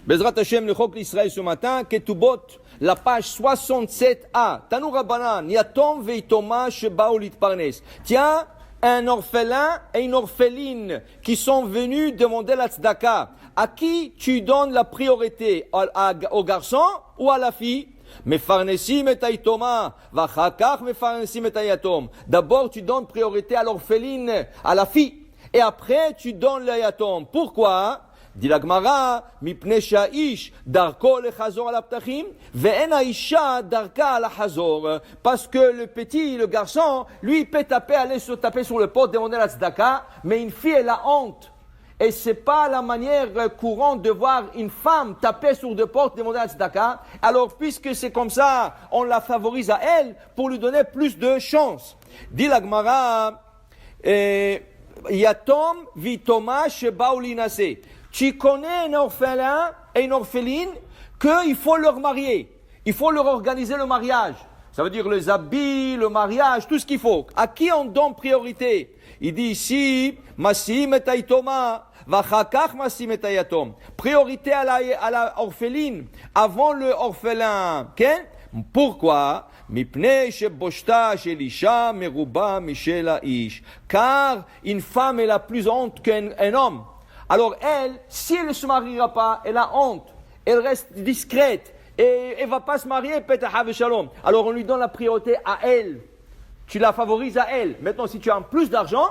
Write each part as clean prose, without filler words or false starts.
Bezrat Hashem, le Chok l'Israël ce matin, Ketubot, la page 67a. Tanou Rabbanan, Yatom veitoma shebaou litparnes. Tiens, un orphelin et une orpheline qui sont venus demander la tzedaka. À qui tu donnes la priorité? Au garçon ou à la fille? Mefarnesim et haitoma, vachakach mefarnesim et hayatom. D'abord, tu donnes priorité à l'orpheline, à la fille. Et après, tu donnes le hayatom. Pourquoi? Dit la Gemara, mipnei shaish darko lechazor al aptachim, ve'en haisha darka al hachazor. Parce que le petit, le garçon, lui, il peut aller se taper sur le pot, demander la tzedaka, mais une fille, elle a honte. Et c'est pas la manière courante de voir une femme taper sur deux portes, demander la tzedaka. Alors, puisque c'est comme ça, on la favorise à elle pour lui donner plus de chance. Dit la Gemara, yatom vitoma shebaou linase. Tu connais un orphelin et une orpheline qu'il faut leur marier. Il faut leur organiser le mariage. Ça veut dire les habits, le mariage, tout ce qu'il faut. À qui on donne priorité? Il dit ici, Masim et Haitoma, Vachakach Masim et Hayatom. Priorité à la orpheline avant le orphelin. Okay? Pourquoi? Mipnei sheboshta shel isha meruba mishel haish. Car une femme est la plus honte qu'un homme. Alors elle, si elle ne se mariera pas, elle a honte, elle reste discrète, et elle ne va pas se marier, peut-être avec Shalom. Alors on lui donne la priorité à elle, tu la favorises à elle. Maintenant, si tu as plus d'argent,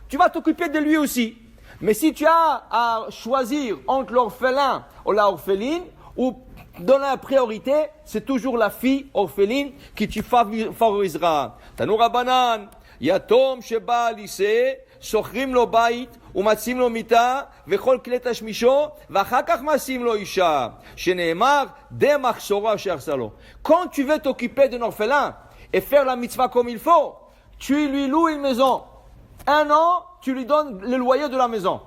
tu vas t'occuper de lui aussi. Mais si tu as à choisir entre l'orphelin ou l'orpheline, ou donner la priorité, c'est toujours la fille orpheline qui tu favoriseras. Tanou Rabbanan, yatom sheba lycée, sochrim lo bait, ומציעים לו מיטה, וכל כלי תשמישו, ואחר כך מציעים לו אישה, שנאמר, די מחסורו אשר עשה לו. Quand tu veux t'occuper d'un orphelin et faire la mitzvah comme il faut, tu lui loues une maison. 1 an, tu lui donnes le loyer de la maison.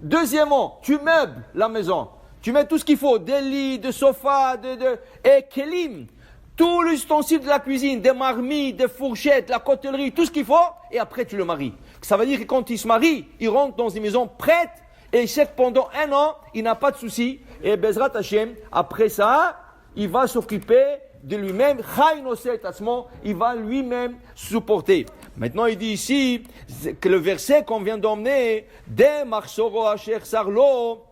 Deuxièmement, tu meubles la maison. Tu mets tout ce qu'il faut, des lits, des sofas, et kelim, tout l'ustensile de la cuisine, des marmites, des fourchettes, la côtellerie, tout ce qu'il faut, et après tu le maries. Ça veut dire que quand il se marie, il rentre dans une maison prête, et il sait que pendant 1 an, il n'a pas de souci, et Bezrat Hashem, après ça, il va s'occuper de lui-même, il va lui-même supporter. Maintenant, il dit ici, que le verset qu'on vient d'emmener, de Machsoro Asher Sarlo,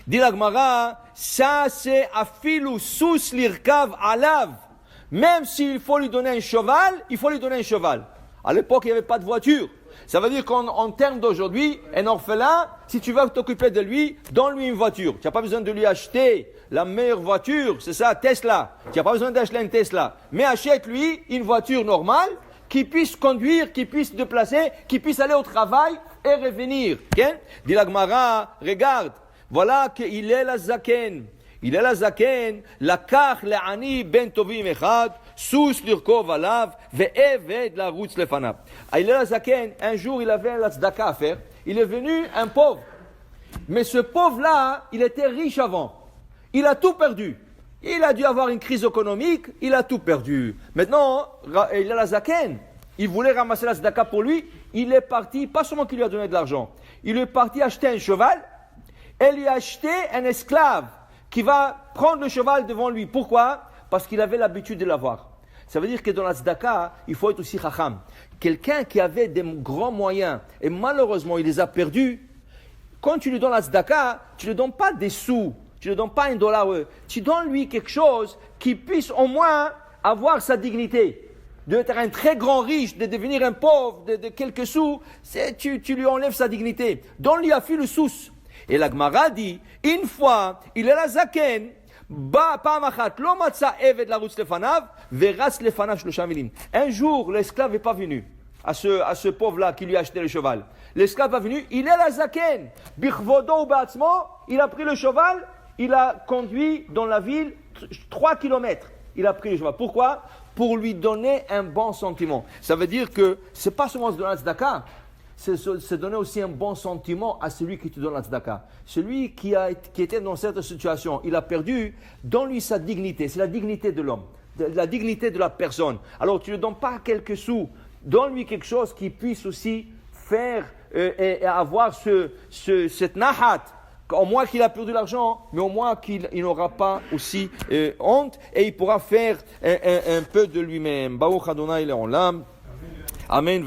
dit la Gemara, ça c'est afilu sous lirkav alav. Même s'il faut lui donner un cheval, il faut lui donner un cheval. À l'époque, il n'y avait pas de voiture. Ça veut dire qu'en termes d'aujourd'hui, un orphelin, si tu veux t'occuper de lui, donne-lui une voiture. Tu n'as pas besoin de lui acheter la meilleure voiture, c'est ça, Tesla. Tu n'as pas besoin d'acheter une Tesla. Mais achète-lui une voiture normale qui puisse conduire, qui puisse se déplacer, qui puisse aller au travail et revenir. Okay? Dit la Gemara, regarde. Voilà qu'il est la zaken. Il est la zaken, לקח לעני בן טובים אחד, סוס לרכוב עליו, ועבד לרוץ לפניו. Il est la zaken, un jour il avait la tzedaka à faire, il est venu un pauvre. Mais ce pauvre-là, il était riche avant. Il a tout perdu. Il a dû avoir une crise économique, il a tout perdu. Maintenant, il est la zaken. Il voulait ramasser la tzedaka pour lui, il est parti, pas seulement qu'il lui a donné de l'argent, il est parti acheter un cheval, et lui a acheté un esclave qui va prendre le cheval devant lui. Pourquoi? Parce qu'il avait l'habitude de l'avoir. Ça veut dire que dans la tzedaka, il faut être aussi chacham. Quelqu'un qui avait des grands moyens et malheureusement il les a perdus, quand tu lui donnes la tzedaka, tu ne lui donnes pas des sous, tu ne lui donnes pas $1, tu donnes lui quelque chose qui puisse au moins avoir sa dignité. D'être un très grand riche, de devenir un pauvre, de quelques sous, tu lui enlèves sa dignité. Donne-lui à fil le sous. Et la Gemara dit, une fois, il est la zaken, un jour, l'esclave n'est pas venu à ce pauvre-là qui lui a acheté le cheval. L'esclave est venu, il est la zaken. Il a pris le cheval, il a conduit dans la ville 3 kilomètres. Il a pris le cheval. Pourquoi? Pour lui donner un bon sentiment. Ça veut dire que ce n'est pas seulement de la tzedaka, c'est donner aussi un bon sentiment à celui qui te donne la tzedaka. Celui qui était dans cette situation, il a perdu, donne-lui sa dignité. C'est la dignité de l'homme, la dignité de la personne. Alors tu ne donnes pas quelques sous, donne-lui quelque chose qui puisse aussi faire et avoir cette nahat Au moins qu'il a perdu l'argent, mais au moins qu'il n'aura pas aussi honte et il pourra faire un peu de lui-même. Baruch Adonai Le'olam. Amen.